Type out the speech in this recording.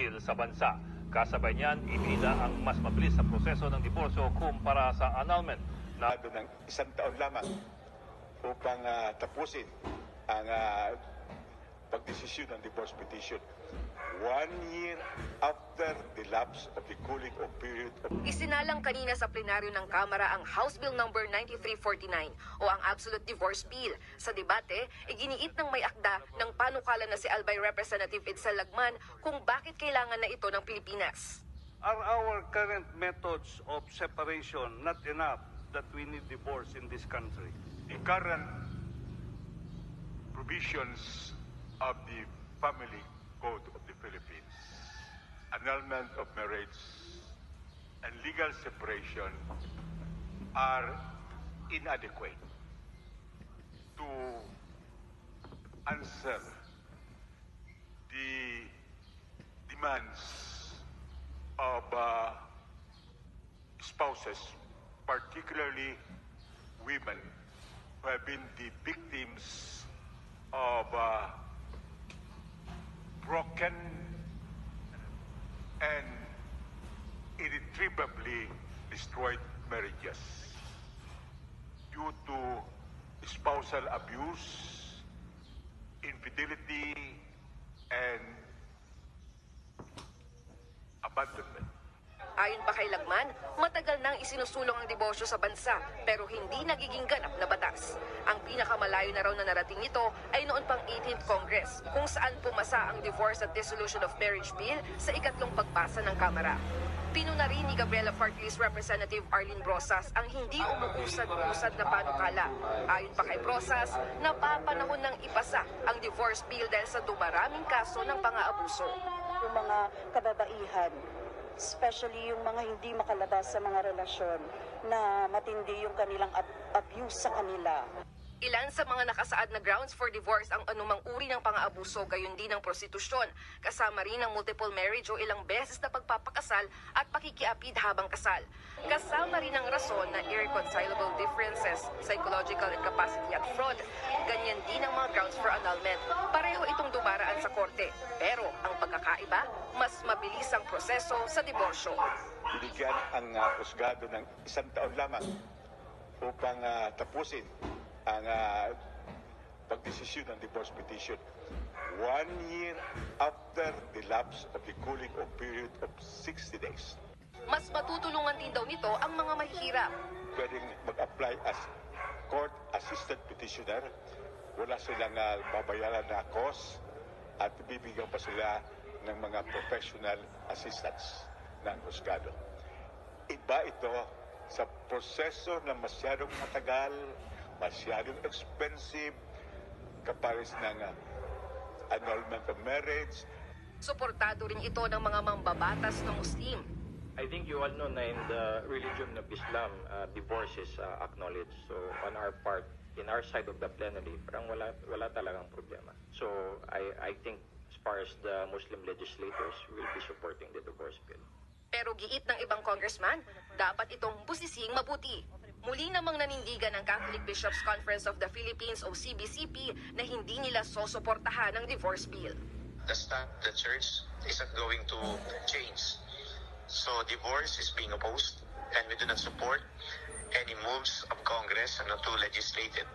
bill sa bansa. Kasabay niyan, ibinida ang mas mabilis na proseso ng diborsyo kumpara sa annulment na ng 1 taon lamang upang tapusin ang pagdesisyon ng divorce petition. 1 year after the lapse of the cooling off period. Isinalang kanina sa plenaryo ng Kamara ang House Bill No. 9349 o ang Absolute Divorce Bill. Sa debate, iginiit ng may akda ng panukala na si Albay Representative Edsel Lagman kung bakit kailangan na ito ng Pilipinas. Are our current methods of separation not enough that we need divorce in this country? The current provisions of the Family Code of the Philippines, annulment of marriage and legal separation are inadequate to answer the demands of spouses, particularly women who have been the victims of broken and irretrievably destroyed marriages due to spousal abuse, infidelity, and abandonment. Ayon pa kay Lagman, matagal nang isinusulong ang diborsyo sa bansa pero hindi nagiging ganap na batas. Ang pinakamalayo na raw na narating nito ay noon pang 18th Congress kung saan pumasa ang Divorce at Dissolution of Marriage Bill sa ikatlong pagpasa ng Kamara. Pinuna rin ni Gabriela Fartley's Representative Arlene Brosas ang hindi umuusad-usad na panukala. Ayon pa kay Brosas, napapanahon ng ipasa ang divorce bill dahil sa dumaraming kaso ng pang-aabuso. Yung mga kababaihan, especially yung mga hindi makalabas sa mga relasyon na matindi yung kanilang abuse sa kanila. Ilan sa mga nakasaad na grounds for divorce ang anumang uri ng pang-aabuso, gayon din ng prostitusyon. Kasama rin ang multiple marriage o ilang beses na pagpapakasal at pakikiapid habang kasal. Kasama rin ang rason na irreconcilable differences, psychological incapacity at fraud. Ganyan din ang mga grounds for annulment. Pareho itong dumaraan sa korte. Pero ang pagkakaiba, mas mabilis ang proseso sa diborsyo. Binigyan ang husgado ng 1 taon lamang upang tapusin ang pagdesisyon ng divorce petition. 1 year after the lapse of the cooling off period of 60 days. Mas matutulungan din daw nito ang mga mahihirap. Pwedeng mag-apply as court-assisted petitioner. Wala silang babayaran na cost at bibigyan pa sila ng mga professional assistance ng husgado. Iba ito sa proseso na masyadong matagal, masyadong expensive, kapares ng annulment of marriage. Suportado rin ito ng mga mambabatas ng Muslim. I think you all know na in the religion of Islam, divorce is acknowledged. So on our part, in our side of the plenary, parang wala talagang problema. So I think as far as the Muslim legislators will be supporting the divorce bill. Pero giit ng ibang congressman, dapat itong busising mabuti. Muli namang nanindigan ng Catholic Bishops Conference of the Philippines o CBCP na hindi nila sosuportahan ang divorce bill. The church isn't going to change. So divorce is being opposed and we do not support any moves of Congress not to legislate it.